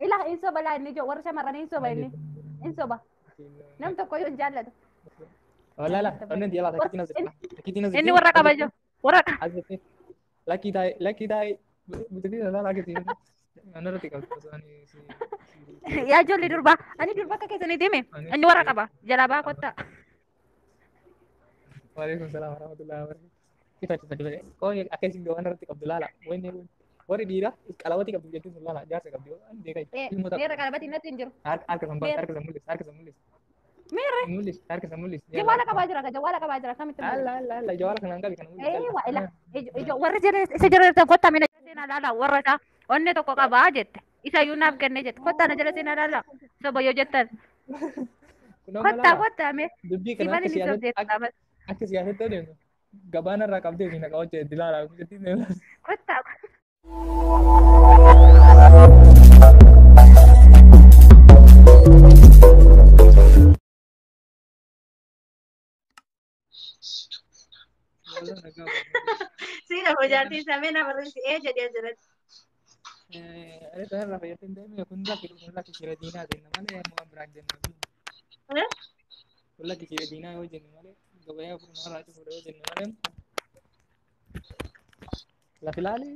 Ilah inso bala inni jo warra shamarranii inso ba inni. Inso ba. Nam tokko yoo hin jaallatu. Wala la, onnen dia la sakiti nazar. Sakiti nazar. Inni warra qaba jo. Warra qaba. Azati. Laki dai. Betul la laki dia. Ana rati kau pasani si. Yaa ijoollee durbaa. Ani durba akka keessanii deeme. Inni warra qaba. Jalaa baa kottaa. Waalaikumsalam warahmatullahi wabarakatuh. Tiba-tiba. Kau yang akan sing doan rati kau belala. Wani dira kalawati kau jadi belala. Jasa kau dia. Dia kai. Ilmu tak. Meera qalabati natti hin jiru. Harka sambil, harka sambil. Meera. Mulis, harka sambil. Jawala qabaa jira ka jawala qabaa jira kamitti. La, jawala kan angka kan mulis. Waa ila. Ijo warri jira isa jira irratti kottaa mina seenaa laala warra isaa onne tokko qabaa jette. Isa iyyuu naaf kenne jette. Kottaa na jala seenaa laala. Soba yoo jettan. Kottaa mee. Dubbii kana Sifan inni sobdeetu qaba. akka siyaasatti adeemnu gabaana irraa qabdee fi naqa hojjete dilaalaa Kottaa. Sila hojjaatiin samee nama rinsee jedhee jiran. Ada tuh lah kayak tenda kun laki kira dina deh namanya yang mau berangkat nabi. Laki kira dina yo jenis mana? Gawanya pun malah itu udah jenis mana? Laki lali.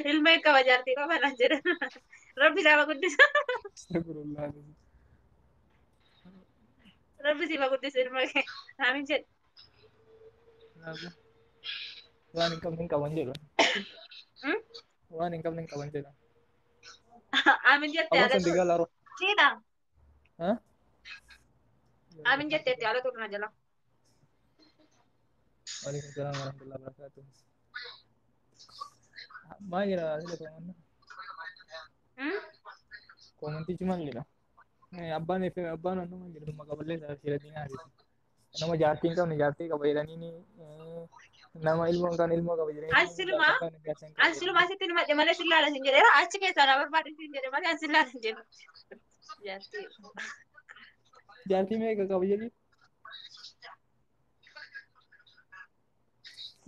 Ilmu yang kawajarti kau mana aja? Rabbi sama kudus. Astagfirullah. Rabbi sama kudus ilmu yang amin ced. Apa? Wah, ning kawan je lah. Wah, ning kawan je lah. Amin jette ala Awas tiga laro. Cida. Hah? Amin jette ala tu na jala. Waalaikumsalam warahmatullahi wabarakatuh. Magira sila kawan. Komanti cuma gila. Abban ano man gila magaballe sa sila dinari. Nama jating kau nih jati kabayaran ini. Nama ilmu kan ilmu kabayaran. Ansiluma sitti nima jamale silla la sinjere ra achi ke sana barbadi sinjere mali ansilla la sinjere. Jati. Jati में kabayaran.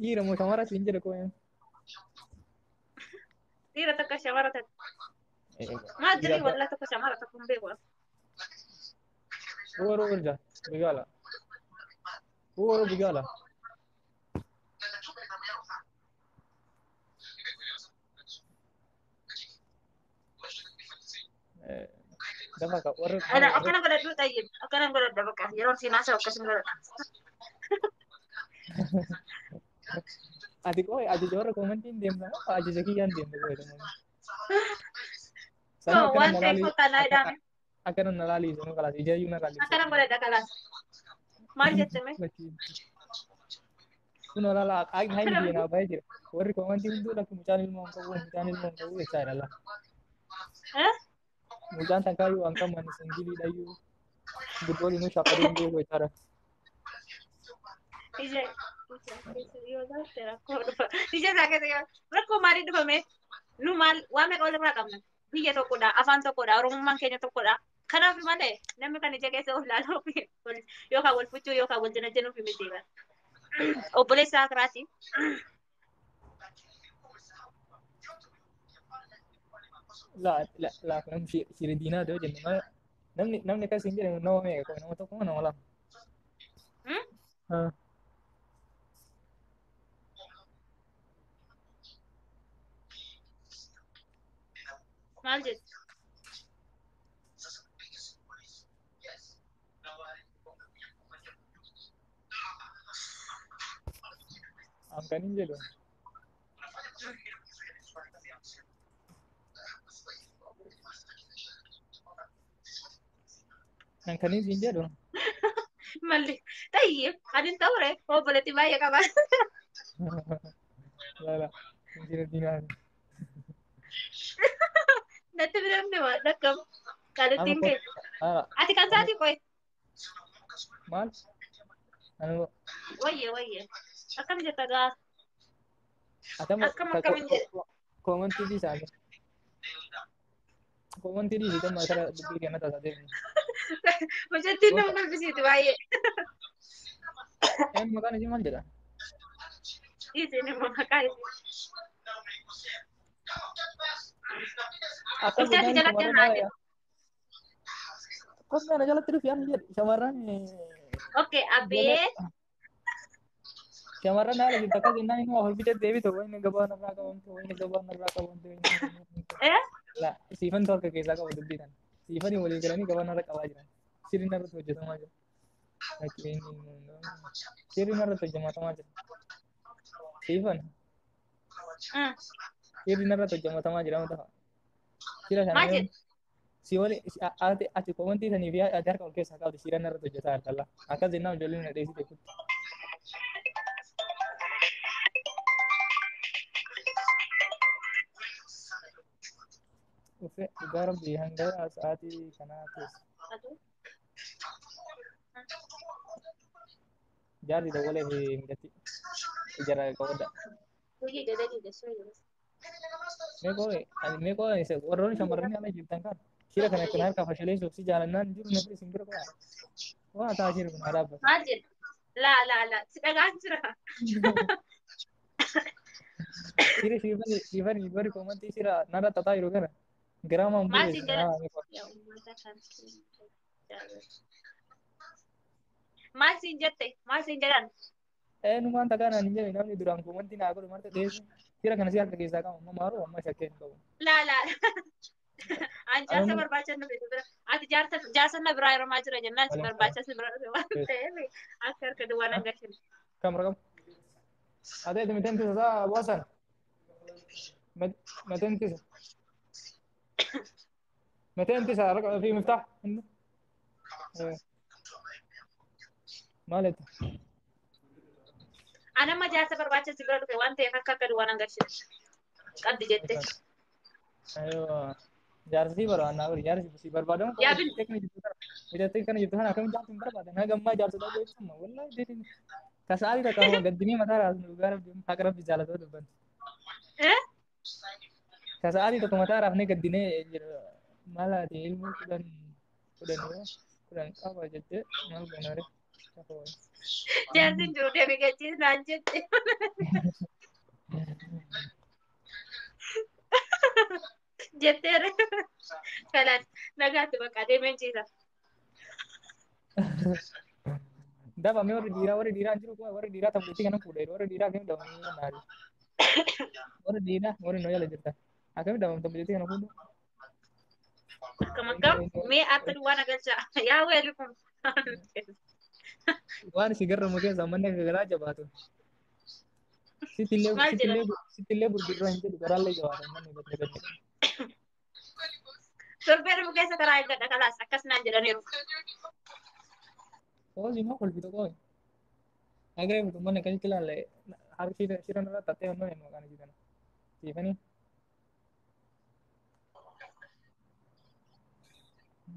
Iya, mau sama ras sinjere ko yan. Tira takka shamara tak. Ma jiri walla takka shamara tak kumbe ko. Oro ja, bigala. Oro bigala. Dapat kau oro. Ada akan ada dulu tayyib. Akan ada dapat kah. Yaron sinasa kasim gara. Adik oi, adik jorok komentin diam na. Adik sekian diam ko itu. So, one take ko tanay dami. Akan nalali sa kelas ija yung nalali. Akan ada kalas. Mal jette me. Kuno lala ay hay hindi na ba jir. Wari komentin do la muchanil mo ko excited la. Mujan tangkayu angka manis sendiri dayu. Betul ini siapa yang dia bicara. Ija sakit ya. Rakko mari do me. Nu mal wa me ko la kamna. Biyya tokkodha, afaan tokkodha, oromummaan keenya tokkodha. Kanaaf malee namni kan ija keessa of laaluu fi yookaan wal fuchuu yookaan wal janajjanuu fi miti. Obboleessa Akiraati. La kan si Dina do jeneng namni ka sinjir nama me ko nama to ko nama la. Maal jedhu. Angkanin je dong. Angkanin sinja dong. Malli. Tayyib, adin tahu re. Oh, boleh tiba ya kawan. La. Sinjir Dina. Nanti bilang nih, Mak, nakam. Kalau tinggi. Ati kan saati koy. Mal. Ano? Waye. Akan jata gas. Akan Common TV sabi. Common TV dito masara bibigyan na ta sa din. Macam tu nama kalau begitu waye. Makan aja mal jeda. Ini mau makan. Akkas Itti asii jennaan jalatti shamarran naan haaya. jedhu. Akkas kana jalatti dhufi amma jedhu shamarran Okay, jala abee. shamarran haala jirtu akkas jennaan inni waa hojii deebitu wayini gabaa narraa qabamte wayini gabaa narraa qabamte Eh? la siifan torka keessaa qaba dubbii kana siifanii walii galanii gabaa narra qabaa jiran sirri narratti hojjetamaa jira. Sirri narratti hojjetamaa jira. Siifan Hmm. sirri narratti hojjetamaa jira amma ta'a. Sira kana Maal yoo jedhu? si wali ati komantii sanii fi ati harka ol keessaa qabdi sirra narratti hojjetaa harkalla akkas jennaan ijoolleen na dheessite kutti. Dhufe dhugaa rabbii hanga sa'aatii kanaa keessa jaarri dawwalee fi mijatti ijara qabadda. Hojii dalagaa sun. Meeqoo isa warroonni shamarranii ala jirtan kan shira kana kun harka fashaleessuuf si jaalannaan jiru namni isin bira qo'a. Waa ta'a shiri kun haa dhaabbatu. Maal jedhu? Laa. Si dhagaan jira. Shiri siifanii bari komantii shira narra tataa jiru kana giraamaan Maal bu'e siin sana jedha? haa meeqoo. Yaa uummata kan maal siin jette? Maal siin jedhan? Numaan takaan hin jedhe namni duraan komantii naa godhu marta dheessu shira kana si harka keessaa qaba amma maaruu amma shakkee hin qabu. Laa. An jaarsa Anuma barbaacha nu bitu bira. Ati jaarsa na biraa hirumaa jira jennaan si malee barbaacha si bira dhufe waan ta'eef akka harka duwwaa nan gashin. kamera kam. Ada itu meten tisa sa bosan. Meten tisa. Meten tisa fi miftah. Maal itu? Anamma jaarsa barbaacha si bira dhufe waan ta'eef akka harka duwwaa nan gashin. Qabdi jette. Ayo. Jarsi baru anak baru jarsi si berbadang kok Yaa bin teknik gitu kan. Tidak teknik gitu kan akan jatuh berbadang. Nah gamma jarsi dah itu semua. Wallahi jadi kasari dah kamu gadini mata ras nugar akrab bicara tuh depan. eh? Kasari tuh mata ras nih gadini malah di ilmu dan apa jadi mal benar. Jaarsin jiru deebii gachiis naan jette. Jetteere. Kalaan nagaatti bakka deemeen ciisa. Dah kami orang dira anjir gua orang dira tamu itu kan kuda orang dira kami dah nari orang noya lagi cerita kami dah tamu itu kan kuda Akkam mee akka duwwaa na galcha. Yaa weelli kun. Waan sigarra mungkin zamannya gara jabatu Maal jedhan? sitillee burgirra hin jedhu garaallee jabaatan manni badne badne Torbee dhufu keessa karaa eeggadha kalaas akkas naan jedhaniiru. oo sima kolfito koo agree mutu manni akkasitti ilaalle harki shiran irra tattee onnoo hin maqaan jitan siifanii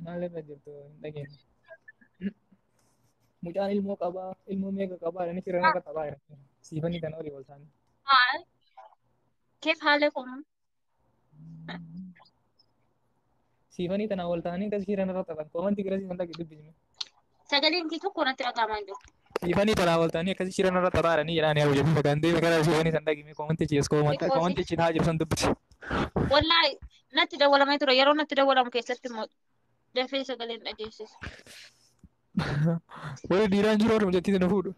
maal irra jirtu hin dhageenye mucaan ilmoo qabaa ilmoo meeqa qabaa inni shiran irra taphaa jira siifanii kan olii ol ta'anii Maal? Keef haalee kun? siifanii tanaa ol ta'anii akkas shiran irra taphatan koomanti gira siifan dhaqe dubbisne Sagaleen kee tokko natti dhagahamaa hin jiru. siifanii tanaa ol ta'anii akkas shiran irra taphaa jiranii jedhaan yaa hojjetu bakka hin deeme gara siifanii san dhaqime koomanti ciis koomanti citaa jiru san dubbise. Wallaahi natti dawwalamee ture yeroo natti dawwalamu keessatti immoo dafee sagaleen dhageessisa. Warri dhiiraan jiru warri hojjettii sana fuudhu.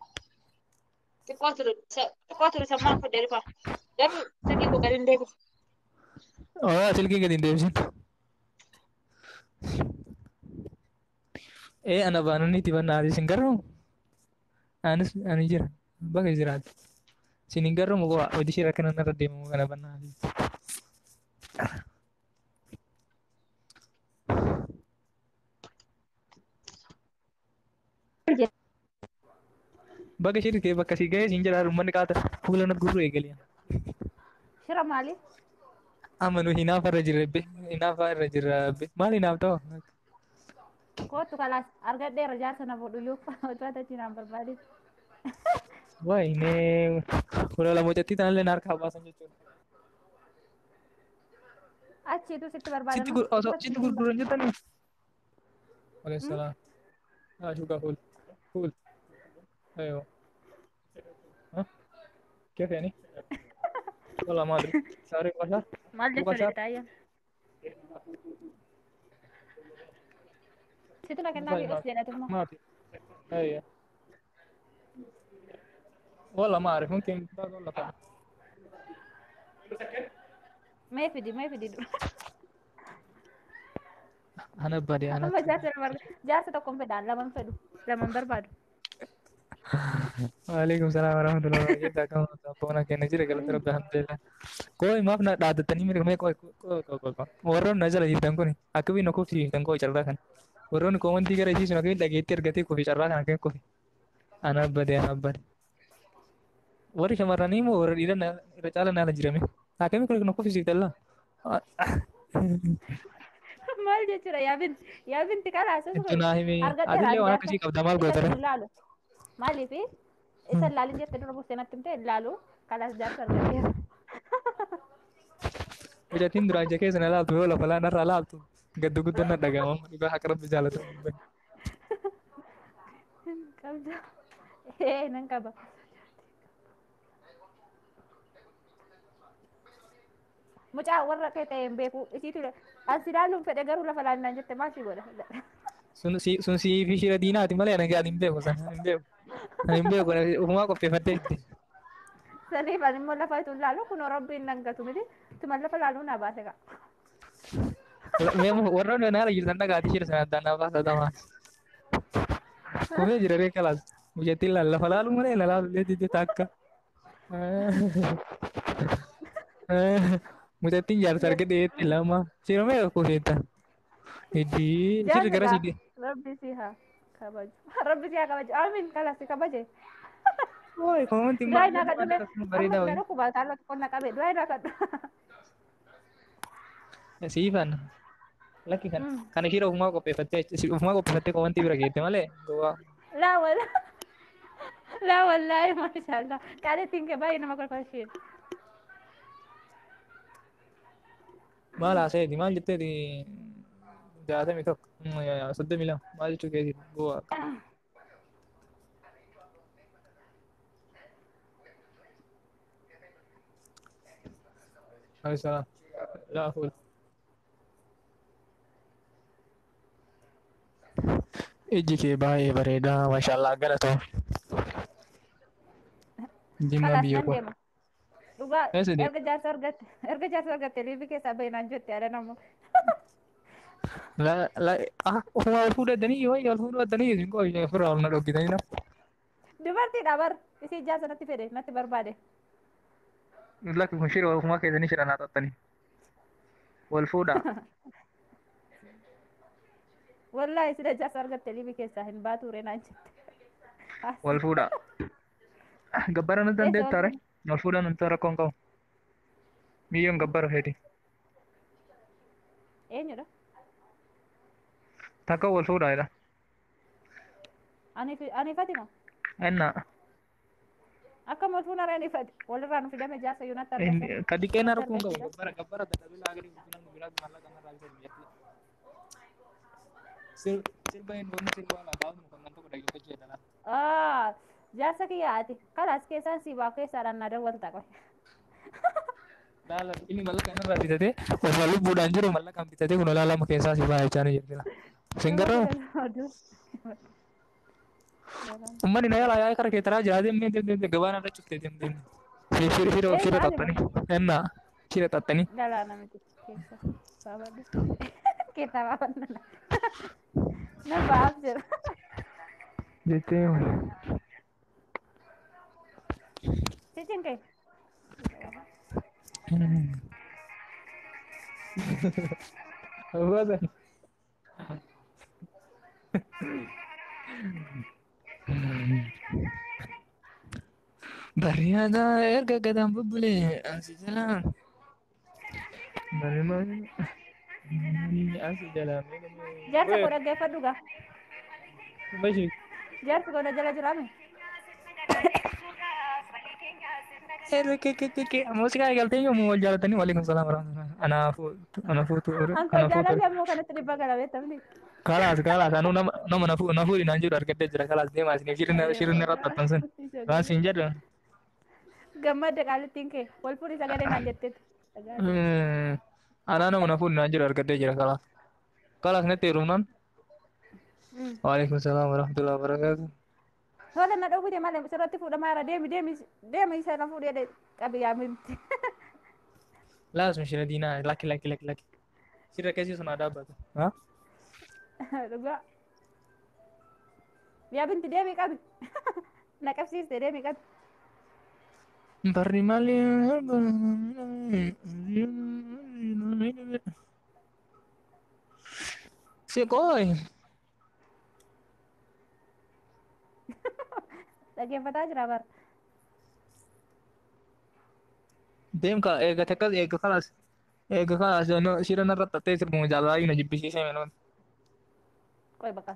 Xiqqoo ture sammaan fudhee dhufa. Garuu silkii koo gadi hin deebisu. Silkii gadi hin deebisin. Ana baanonni itti bannaati isin garuu ani jira bakka jiraatu. Isin hin garuu muka hojii ishee rakkina irra deemamu kana bannaati. Bakka ishee kee bakka si ga'ee isin jiraatu manni qaata fuula natti gurru eegalee. Shira maali? Amanu hinaafa irra jirra maal hinaaf ta'u? Kootu kalaas argadheera jaarsa na fuudhuyyuu otoo achi naan barbaadin. Wayne fuula lama hojjettii tanallee na harkaa baasan jechuudha. Achiitu sitti barbaadan. Sitti gurguran jettanii? Waalaikumsalam. Shuka fuul. Ayo. Kee feeni? والله ما ادري. تاريخ بشر. Maal هو jechuudha بشر. dhitaayyaan. Situ na kennaa fi طيب os jedhatummaa. ما في. ايوه والله ما اعرف ممكن والله فعلا. Mee fidi. انا بدي انا Amma jaarsa tokkoon fedhaan laman fedhu. Laman barbaadu. وعليكم السلام ورحمة الله وبركاته. كم تابونا كنا جري قال ترى الحمد لله. कोई माफ ना डाल देता नहीं मेरे को मैं कोई वरों नजर आई तंको नहीं अकभी नको थी तंको चल रहा था वरों कौन थी करे जी सुना के लगे तेरे गति को चल रहा था के को अना बदे वरी हमारा नहीं वो इधर चला ना लग रहा मैं आके मैं कोई नको फिजिक तल्ला Maal jechuudha yaa binti kalaasa sun इतना ही में argadheera आदिले वाला jaarsa किसी का दमाल को isa तरह sun ilaalu. Maaliif isa ilaalin jette dura buustee natti himte ilaalu kalaas jaarsa argadheera. मुझे तीन दराजे के सने लाल तो वाला फला नर लाल तो गद्दू गुद्दू न डगा हम इबा हकरत बिजाला तो Qabda. Nan qaba. Mucaa warra kee ta'e hin beeku isiitu as ilaaluun fedhe garuu lafa laalnaan jette maal si godha. sun si fishira diinaati malee ana gaadhin beeku san hin beeku ufumaa qopheeffattee itti Saniif ani immoo lafa itu ilaalu kun rabbiin nan gatu miti tuma lafa laaluu naa baase qa. మేము వర్రం నాల jirtan dhagaati shira sana addaan naafaa sadama kumee jira ree kalaas mucattiin lallafa laalu malee lalaalu leetite takka mucattiin jaarsa arge dheetti lama shiromee kuuseetta iddii shirri gara Jaalladha. sidii Rabbi si haa kabaju. Rabbi si haa kabaju. Amiin kalaas si kabaje. Woi, komonti Du'aa naa kadhu mee amma amma bareedaa sinadha kubaa taalota qonna qabe du'aa naa kadhu. siifan lakki kan ishira ufumaa qopheeffattee komontii bira geette malee gowaa Laa wallaahi maashaallah qaalitiin kee baay'ee nama kolfashiin. maal haaseeti maal jetteeti jaatamii tokko soddomii lama maal jechuu keeti gowaa Aisyah, لا أقول iji kee baay'ee bareedaa maashaallah galatoo jimma Kalaas biyya nan koo deema. Dhugaa eessa deema erga jaarsa argatte liibii keessaa bahinaan jette yaada namoo. ofuma wal fuudhatanii yoo wal fuudhatanii isin koo ofirraa ol na dhoggitanii na Dubartiidha bar isii jaarsa natti fedhe natti barbaade. lakki kun shira ofumaa keessanii shira naa xaxxanii wal fuudhaa Wallaahi sida jaarsa argatte liibii keessaa hin baatu reenaan jette. wal fuudhaa gabbara nu dandeettaa re wal fuudhaa nu rakkoon qabu biyyoon gabbara fedhi Eenyudha? takka wal fuudhaa jedha Ani fatima. ennaa Akka malfuuna reen ifate walirraa nu fidame jaarsa yoo natti argatan. kadi keenna rakkoon qabu gabbara dadhabee laagalii guddinaan nu biraa mallaqa narraa bitee biyyatti sirba hin boonu sirba alaa gaafnu kan nan tokko dhaggeeffachuu jedhana Jaarsa kiyyaati kalaas keessaan si baa keessaadhaan na dawwalta qoy. laala inni mallaqa narraa bitatee osuma lubbuudhaan jiru mallaqaan bitatee kun olaa lama keessaa si baa jechaa ni jirtila singarroo ummanni na yaalaa yaa'ee kara kee taraa jiraatee mee gabaan irra cuftee deemtee shira xaxxanii ennaa shira xaxxanii Dhalaa namichi keessa baabadhu. Keessa baabadhu. Na baaf jira. jettee Cicin kee. Abadan. Bariada erga gadam bubule asi jalan. Bagaimana? Asi jalan. Jaarsa koo dhaggeeffadhu gaa. Bashi. Jaarsi koo na jala jiraame. Musika eegaltee yommuu wal jaalatanii waliin salaam warahmatullahi. Anaafu Anko jaalalli ammoo kanatti dhibba kana beektamni. Kalaas anu nama nafu dinaan jiru argadee jira kalaas deemaa isin shirri irratti maxxansan waan siin jedhu gammadde qaalittiin kee wal fuudhi sagalee naan jetteetti. Anaan nama nafuun naan jiru argadhee jira kalaaf. Kalaaf natti hirumnaan. Waalaikumsalam warahmatullahi wabarakatuh. Tola na dhowwite malee sirratti fuudhamaa jira deemi isa na fuudhee qabi yaaminti. Laas mishina diinaa lakki. Sirra keessi sun haa dhaabbatu. Dhugaa. Yaabinti deemi qabi. Na qabsiiste deemi qabi. Barri malee. Si qoy. Dhaggeeffataa jira bara. Deem ka eegate akkas eega kalas. Eega kalas shira narra tattee sirbuun jaalala na jibbisiisee meeloon. Qoy bakka.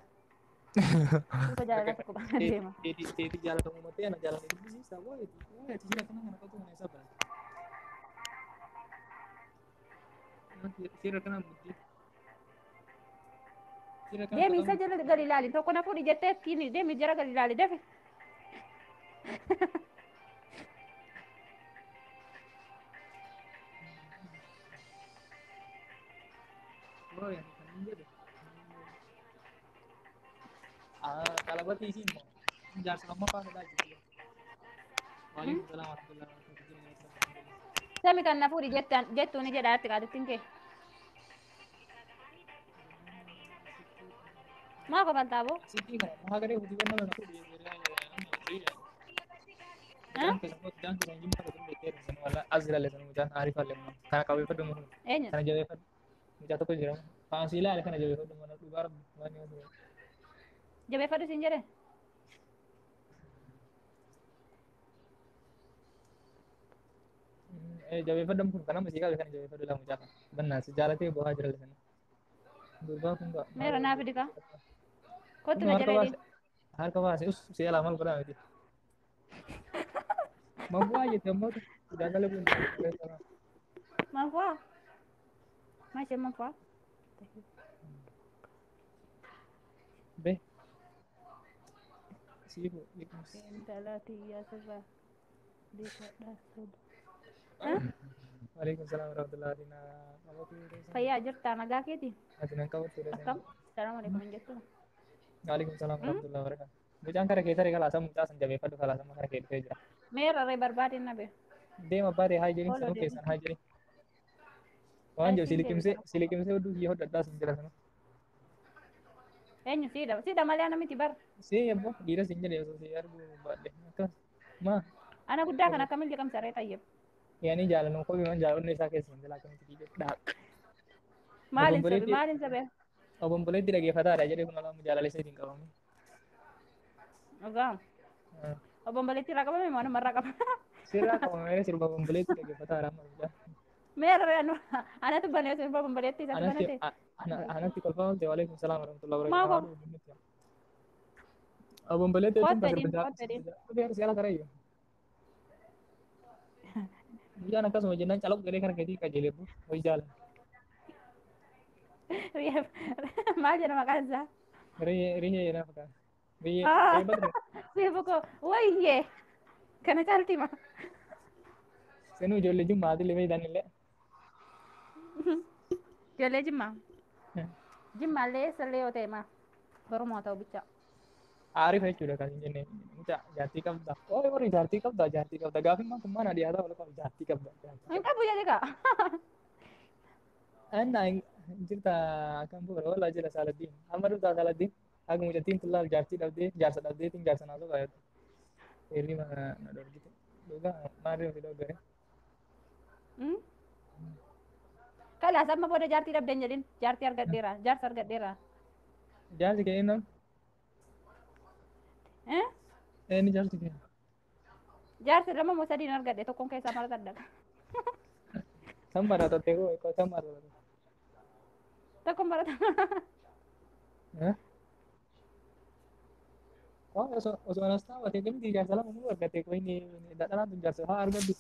Suuta jaalala tokko bakka deema. Teeti jaalatamu mattee ana jaalala jibbisiisa. Waayeti shira kana kana qotu mana isa bara. Shira kana buddee. Deemi isa jala gadi ilaali tokko na fuudhi jettee kiini deemi jara gadi ilaali dafe. Kalau buat isi mau jangan selama pas lagi. Waalaikumsalam warahmatullahi wabarakatuh. Sami kan na fuudhi jettuun ni jedhaatti qaalittiin kee. Maa kofal taaboo? Siti kan, maha kare hudi kan nama nak hudi jangan kesemput jangan kita jumpa ketemu beker sana wala azra le sana jangan arif le mana karena kau itu dulu Eenyu? karena jauh itu jatuh ke jauh pasila le karena jauh itu mana luar mana itu Jabeeffadhu siin jedhe. jauh itu pun karena masih kau karena jauh itu dalam jalan benar sejarah itu bawa azra le sana dulu pun enggak Meera naaf dika. Kottu na jedhee har kau masih us siapa lama kau dah itu mampu aja tembok jangan lebih Manfaa? Maa ishee manfaa? be sibu Intala tiyyaa sirraa beekadhaa soda. Waalaikumsalam warahmatullahi wabarakatuh. Fayyaa jirtaa nagaa keeti? Atinan kau sudah Akkam? Salaamu alaikum hin jettu. Waalaikumsalam warahmatullahi wabarakatuh. Bujang kara keessa reegala asam mucaa san jabeeffadhu fadhu kala sama kara kee dhufee jira. Meera ree barbaadin na bee. Deema baatee haa jedhin sanuu keessan haa jedhin. Waan jiru silikimsee hodhuu kiyya hodhadhaa sin jira sanuu. Eenyu siidha? Siidha malee ana miti bar. See yabbo dhiira sin jedhe osoo si arguu baadhe akkas maa Ana guddaa kan akkamiin liqamsa ree tayyeb. yaani jaalanuu kophee man jaalonni isaa keessa hin jalaa kamitti kiyya dhaaq. Maalin sabee? Obomboleetti dhaggeeffataadha jedhee kun alaamu jaalala isaa ittiin qabamu. Ogaa. Obomboleetti irraa qabame moo namarraa qabame? Sirraa qabamee sirba obomboleetti dhaggeeffataadha amma guddaa. Meera ree anatu banee sirba obomboleetti isa banate. Anatti kolfaa olte waalaikumsalam warahmatullahi Maa wabarakatuh. Obomboleetti jechuun bakka siyaala karayyo. Guyyaan akkasuma jennaan calaqu galee kana gadi qajeeleebbu ho'i jaalan. Maal jedha maqaan isaa? Riyyee jedhama fakkaata. Riyyee badre. Sifu koo wayyee kana caalti ma. Senuu ijoollee jimmaati illee fayyadaan illee. Ijoollee jimmaa. Jimmaallee eessallee yoo ta'e ma Oromoo ta'u bicha. Aarifa jechuudha kan hin jenne mucaa jaartii qabda. Ooyi warri jaartii qabda gaafimmaan kun mana dhiyaataa wal qabu jaartii qabda. Hin qabu jedhe kaa. Anna jirta kan bu'uura walaa jira Saaladdiin. Amma dhuftaa Saaladdiin akka mucattiin tullaal jaartii dhabdee jaarsa dhabdeetiin jaarsa naasoo baay'atu. Hirrima na dorgite. Dhugaa maarree ofii dhoggare. Kalaas amma booda jaartii dhabdeen jedhin jaartii argadheera jaarsa argadheera. Jaarsi kee inni inni jaarsi kee. Jaarsi lama moo sadiin argadhe tokkoon keessaa mara saddaqa. Kan baratate koo kan baratate. Tokkoon barata. Osoo anas taawwate gamti jaarsa lama muu argate koo inni dhadhalaan tun jaarsa haa argaddu.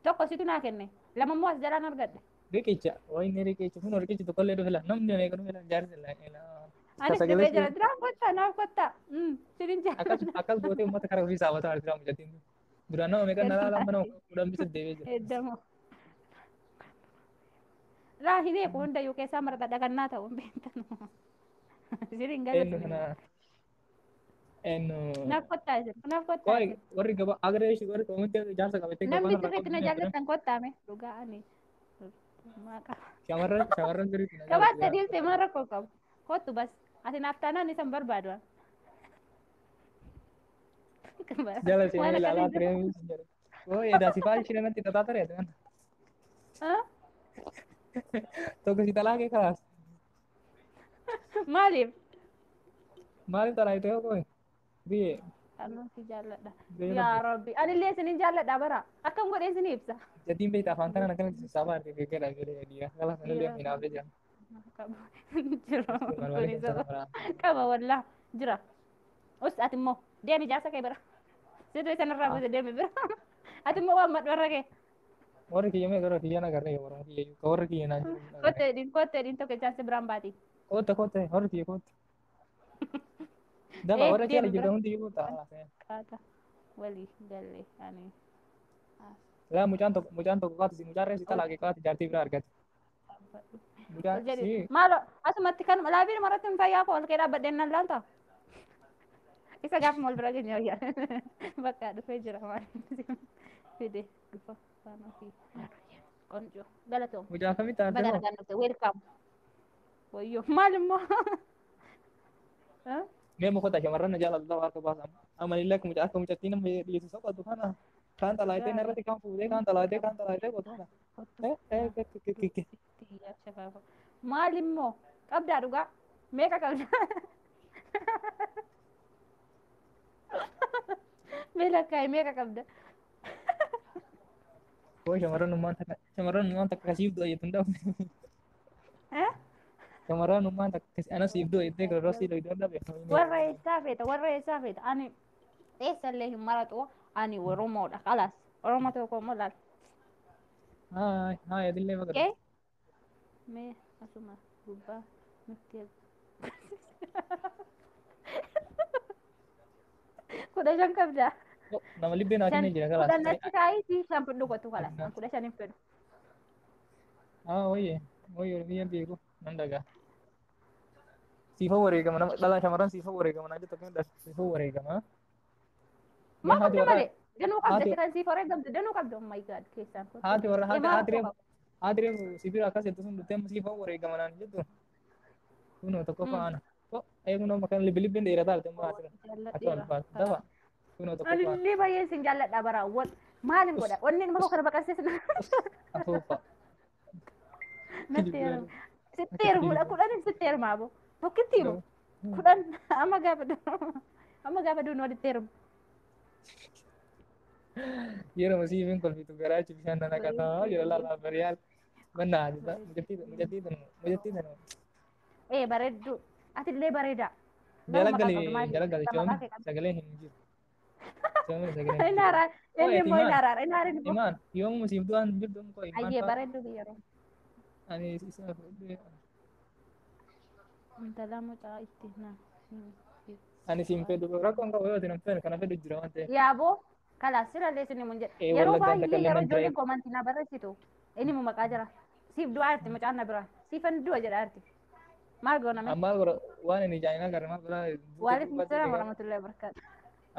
Tokko situ naa kenne lama moo as jalaan argadhe. Riqicha, wayne riqicha kun riqicha tokkollee dhufe la namni eega dhufe la jaarsi la. Anis Sagalee dhibee jira. Diraan kottaa naaf kottaa. Sinin jaalladha. akkas gootee uummata karaa ofii saawwataa jira mucattiin. Duraan nama meeqa na laalaa mana kudhan bisa deebi'ee jira. Eddamoo. Raa hin eequ hundayyuu keessaa marata dhagannaa ta'uu hin beektan. Sinin Eenyu galatu. kana eenyu Naaf kottaa isin. Naaf kottaa Koi isin. warri gabaa agaree ishee warri koomatti jaarsa qabatee gabaa Namni irraa sirriitti na qabdi jaallattan kottaame. Dhugaa ani. shamarran sirriitti na Gabaatti jaallatu. adiiltee maan rakkoo qabu. Kottu bas. Ati naaf taanaan isan barbaadu. Jala ishee Waan ilaalaa akkasii turee jedhu. Koi edaa si faal ishee namatti xaxaa ture jedhan. Tokko si talaa kee kalaas. Maaliif? Maaliif talaa itoo koi? Biyyee. Annoon si jaalladha. Beela Yaa biyya. Rabbi. Anillee isinin jaalladha bara. Akkam godhee isin ibsa. Jadiin beektaa afaan kanaan akkanatti sassaabaa argee beekedha jedhee dhiira. Kala sanillee minaafee jira. Jira. Manuwaali Kuni kan saba. sana Qaba wallaa. Jira. Us ati immoo deemi jaarsa kee bira. Sirrii sanarraa buuse deemi bira. Ati immoo waan madwarra kee. warri kiyya mee gara kiyya nagarree warra kiyya ka warri kiyya naan jiru nagarree. Kotteedhiin tokko jaarsa biraan baati. Kootte warri kiyya kootte. Dafa warra kiyya deemi jirra bira. hundi iyyuu ta'a. Qaata. Walii galee ani. Laa mucaan tokko kaatu si mucaan reessi talaa kee kaatu jaartii biraa argate. Mucaan Jadi si maalo asumatti kan laabiin maratti hin fayyaa koo ol kee dhaabbadheen nan laalta. Isa gaafa mal bira keenya wayyaa. Bakka dhufee jira maal fide dhufa faana fi qonco galatoom. mucaan kamitti aarte Baga moo? nagaan dhufte welcome. Wayyoo maal immoo. Mee mukoota shamarran na jaalatu harka baasan. Amalillee akka mucattii nama dhiyeessu soqatu kana. Kaan xalaayitee narratti kan fuudhee kaan xalaayitee qotuudha. Maal immoo qabdaa dhugaa meeqa qabda. Mee lakkaa'e meeqa qabda. Koo shamarran takka kasiif du'a jettu hin dhabne. Shamarran takka ana siif du'a jettee garuu siif du'a dhabe. Warra eessaa feeta ani eessallee hin maratu ani Oromoodha kalas Oromoo tokko immoo laal. Haa adillee baga. Kee mee asuma gubbaa nutti kudha shan qabdaa. Nama libbee naa kennee jira kalaas. Kudha natti taa'ii shan fudhu kottu kalas kudha shan hin fedhu. Wayye biyya beeku nan dhagaa. Siifa wareegama nama dhalaa shamarran siifa wareegama naan jettu akkamitti siifa wareegama. Maa qabda malee danuu qabda kan siif wareegamtu danuu qabda oh my god keessaan kottu. Haati warra haati reefu sibira akkas jettu sun duttee siifa wareegama naan jettu. Kunoo tokko faana. Eegunoo makan libbiin dheerataa argamu asirra. Akka alfaas dafa. Kunoo tokko faana. Anillee baay'ee sin jaalladha bara maalin godha onni nama kana baqasees Afuufa. natti heerumu. Sitti heerumudha kudhanin sitti heerumaa boo tokkitti himu kudhan amma gaafa duun walitti heerumu. Yeroo masiifin kolfitu garaachi bishaan na naqataa jira laalaa bariyaal. Bannaa jira mujattii tanu. Bareeddu atillee bareeda. Jalagali coomi sagaleen hin jiru. Inaara inni immoo inaara Imaan yoomuma siif du'aan jirtu koo imaan ayyee bareeddu biyya ani isa fuudhee intala mucaa itti na ani siin fedhu rakkoon qabu yoo ta'e fedhu kana fedhu jira waan ta'eef. yaaboo kalaas sirallee sinni mun jedhe yeroo baay'ee yeroo ijoolleen koomantii na barreessitu inni mu maqaa jira siif du'aa irti mucaan na bira siifan du'a jedha irti maal gooname Amma gora waan inni jaayinaa garmaa biraa waalif mistira warahmatullahi wabarakatuh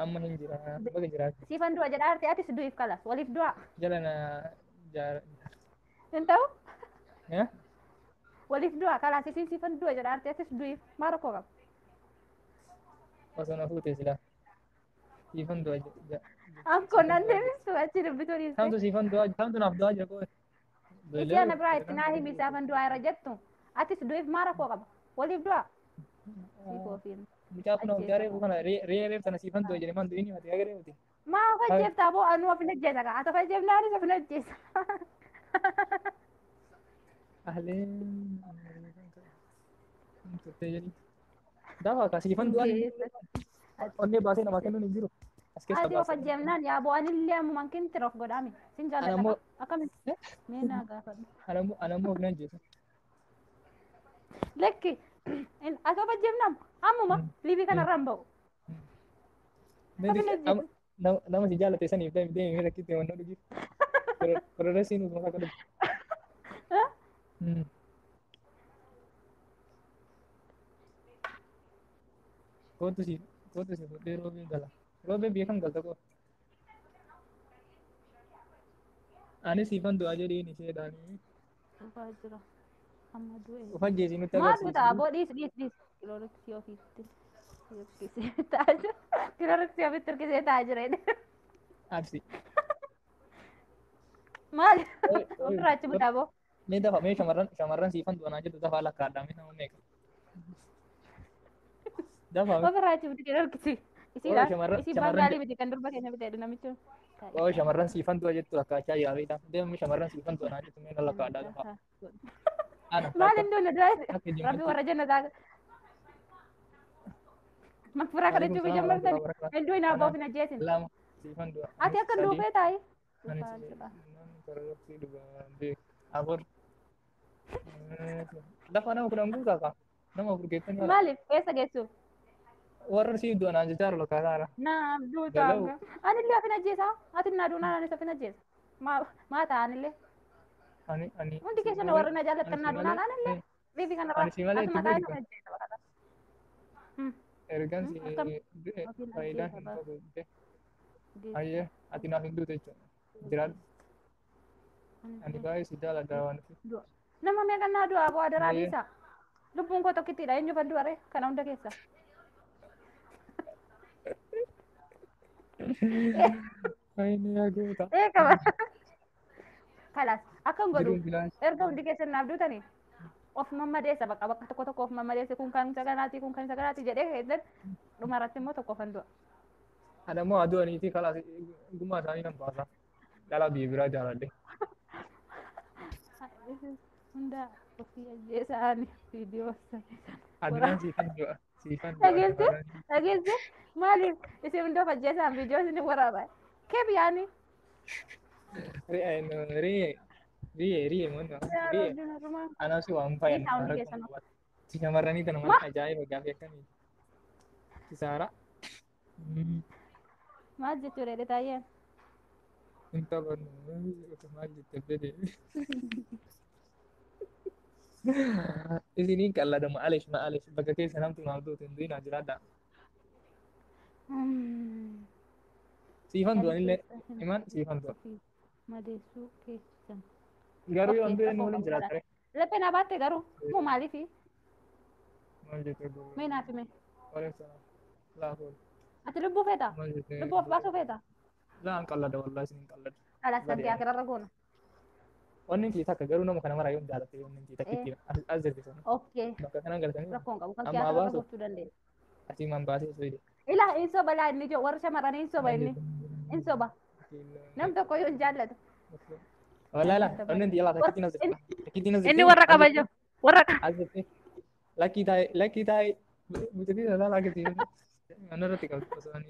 amma hin jira baga jiraatti siifan du'a jedha irti atis du'iif kalaas waliif du'a jala na jaara. hin ta'u waliif du'a kalaas isin siifan du'a jedha irti atis du'iif maal rakkoo qaba. Osoo na fuute sila siifan du'a Anko nan deebistu achi dubbituu dhiiste. samtu naaf du'aa jira koo. Iti ana biraa itti naa himi isaafan du'aa irra jettu atis du'iif maal rakkoo qaba waliif du'a. Siif ofiin. Mucaa kun jaaree kana reef sana siifan du'a jedhe man du'ini mati agaree miti. Maa of ajjeeftaa boo anu of hin ajjeesa kaa ati of ajjeefnaanis of hin ajjeesa. Ahleen turtee jedhi. Daafa akka siifan du'aa onnee baasee namaa kennuun hin jiru. As keessa Ati of ajjeefnaan yaa boo anillee ammumaan kinti of godhaami. Sin jaalladha akkamitti mee naa gaafadhu. Anammoo of nan jeesu. Lekki Asoo bajjeemnam ammuma liibii kanarraan ba'u. Nama si jaalate saniif deemee rakkitti wannoo dhugiif. Kororesiin utuma akka dhugu. Kootu si fuudhee roobee gala. Roobee biyya kan galta koo. Ani siifan du'aa jedheen isheedhaanii. Dhufaa jira. Amma du'e. Of ajjeesii nutti Maal agarsiisu. bitaa aboo dhiis. Kilooriksii ofiitti hirkisee taa'aa jira. Kilooriksii ofiitti hirkisee taa'aa jira. Absi. Maal? Ofirraa achi bitaa aboo. Mee dafa mee shamarran siifan du'anaa jedhu dafaa lakkaadhaa mee nama meeqa. Dafa mee. Ofirraa achi bitaa kilooriksii. Isii baangaalii biti kan durba keenya bitee namichi. Oo shamarran siifan du'a jettu lakkaachaa jira beektaa. Deemni shamarran siifan du'anaa jettu mee na lakkaadhaa dafa. Maal hin duune dura rabbi warra jannataa. Makfuraa kadhachuu fi jammartan hin duune abbaa of hin ajjeesin. Lama siifan du'a. Ati akka duufee taa'i. Afur. Lafa nama kudhan guutaa ka. Nama afur geessanii. Maaliif keessa geessuuf? Warra siif du'anaa jechaa jiru lakkaataa. Naam duutaa. Ani illee afin ajjeesaa. Ati naa duunaan anis afin ajjeesa. Maa ta'an illee. Ani. Hundi keessan warri na jaallattan naa duunaan ani illee. Biifi kanarraa. Ati mataa isa ajjeesa bakka. Ergan si faayidaan hin qabu. Ayyee ati naaf hin duute jechuudha. Jiraadhu. Ani baay'ee si jaaladha waan ta'eef. Nama meeqa naa du'a aboo adaraa dhiisa. Lubbuun koo tokkittiidha eenyu fan du'are kana hunda keessa. Aini yaa goota. Eekama. Kalas akkam godhu erga hundi keessan naaf duutanii of mammadeessa bakka tokko of mammadeesse kun kan saganaati kun kan saganaati jedhee keessan dhuma irratti immoo tokko fan du'a. Adammoo aduu aniitii kalaas gumaa isaanii nan baasa. Dhala biyya biraa jaaladhe. Hunda ofii ajjeesaan viidiyoo Adunaan siifan du'a. dhageesse maaliif isin hunda of ajjeesaan viidiyoo isin waraaba keef yaani Riye mana. Anak si waan fayan. Si shamarranii tana mana ajaa'iba gaafi akkamii. Kisaara. Maal jechuudha jedhe taayyeen. Hin taphannu maal jette fedhe. Isiniin qallada ma'alesh bakka keessa namtu naaf duutu hin du'inaa jiraadha. Siifan du'anillee imaan siifan du'a. Madeessuu keessan. Garuu yoo du'e nuun hin jiraatare. Laphee naa baatte garuu moo maaliifi? Maal jettee du'e? Mee naaf hime. Waleessana. Laafoo. Ati lubbuu feeta? Lubbuu of baasuu feeta? Laan qallada wallaahi isiniin qallada. Alaasatti akirarra goona. Wanni kii takka garuu nama kana maraa yoo jaalatte yoo inni takka itti as jirtisan. Okay. Bakka kana galtanii. Rakkoon qabu kan kiyaasaa gochuu dandeenya. Asii man baasee soide. Ilaa in soba laa inni ijoo warra shamarranii in soba inni. In soba. Nam tokko yoo hin jaallatu. Walaala wanni inti yaalaa takkiitiin as jirta. Takkiitiin as jirta. Inni warra qaba ijoo. Warra qaba. As jirti. Lakkii taa'e buutetii laalaa agarsiisu. Anarratti qabdu osoo ani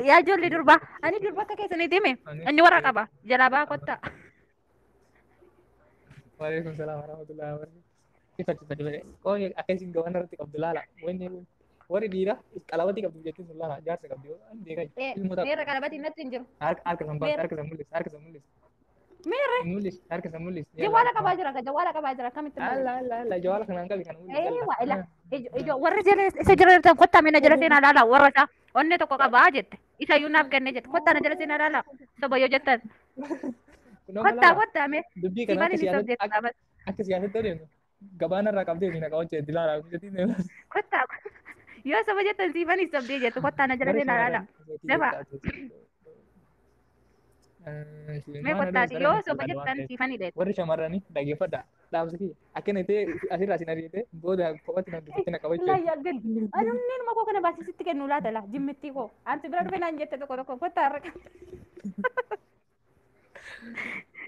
yaa ijoollee durbaa ani durba akka keessaniiti hime inni warra qaba jalaa baa kottaa. Waalaikum salam warahmatullahi wabarakatuh. Fadi bade. Kau akkasiin gawan irratti qabdu laala. Wanni warri dhiira qalabati qabdu jettiin sun laala jaarsa qabdu. Deegaa jiru. Meerra qalabatiin natti hin jiru. Harka san mul'is. Meerre. Harka san mul'is. Jawwaala qabaa jira kamitti. Alla jawwaala kanaan qabi kan mul'is. Ijoo warri jala isa jala jirtan kottaa mina jala seenaa laala warra isaa onnee tokko qabaa jette isa iyyuu naaf kennee jette kottaa na jala seenaa laala soba yoo jettan. Kottaa mee. Dubbii kana akka siyaasatti adeemu gabaana irraa qabdee fi naqaa hojjete dilaala jettiin. Kottaa yoo soba jettan siifanii sobdee jettu kottaa na jala seenaa laala. Dafa. Mee kottaati yoo soba jettan siifanii dheetu. Warri shamarranii dhaggeeffadha. Dhaamsi kiyya akkana ta'e asirraa isin ariitee booda kophatti nan dubbatti na qabachuu. Ilaa yaaggan. Anumni numa koo kana baasisitti kennu laata laa jimmittii koo. Anti bira dhufe naan jette tokko kottaa har'a.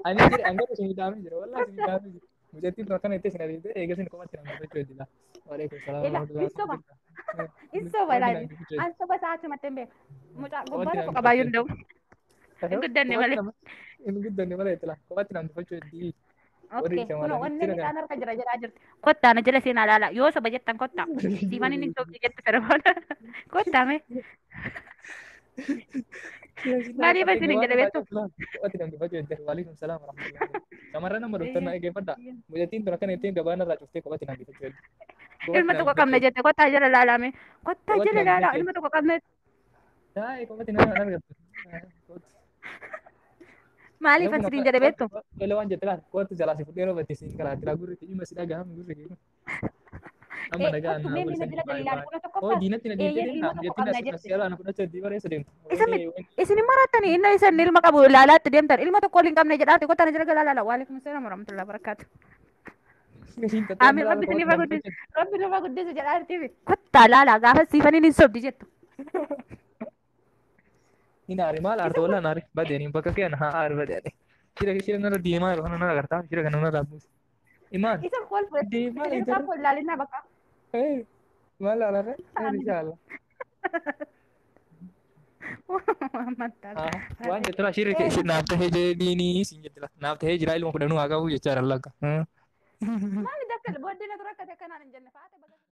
Ani jira anggaru sini dami jira wallahi sini dami jira. Mujatti to kana itti sinari te ega sin komatti nan gochuu jira. Waalaikum salaam warahmatullahi wabarakatuh. Isoba laani. An soba saati matembe. Muca gobbara ko qabaayuu ndau. Hin guddanne malee. Hin guddanne malee tala komatti nan gochuu jira. Oke, kuno wanni ni anar ka jira jira jirti. Kotta na jala sina lala. Yo saba jettan kotta. Si mani ni sobdi jettu sarabana. Kotta me. Mali ba sinin jala betu. Wati namni baju ente. Waalaikumsalam warahmatullahi wabarakatuh. Kamara nama dokter na ege pada. Mujatin turakan ente gabana ra chufte ko wati namni baju. Ilma to ko kamna jette kotta jala lala me. Kotta jala lala ilma to ko kamna. Dai ko wati namni anar gattu. Mali ba sinin jala betu. Lele wan jette kan. Ko tu jala sifut dero bati sin kala tira guru ti masih daga ham guru ki. Amma daga an me na jala dalila ko to ko. Oh dinat tina dinat tina. Yatina spesial anak udah jadi bare sedem. Isini maratani inna isan ilma kabu lala tadem tar ilma to calling kamna jala ko tan jala lala. Waalaikumsalam warahmatullahi wabarakatuh. Amin rabbi sini bagudde. Rabbi no bagudde se jala arti. Kotta lala gafa sifani ni sobdi jettu. Ini hari malah artola nari badeni bakaknya nah hari badeni. Kira nara dima rohana nara karta kira kan nara rabus. Iman. Isa call for Dima isa call lalin na baka. Malah lara. Rizal. Mantap. Wan jatra shir ke naafta he je dini sin jatra. Naafta he jira ilmu kudanu aga u jara Allah ka. Mali dakal bodde na turaka kana janna faata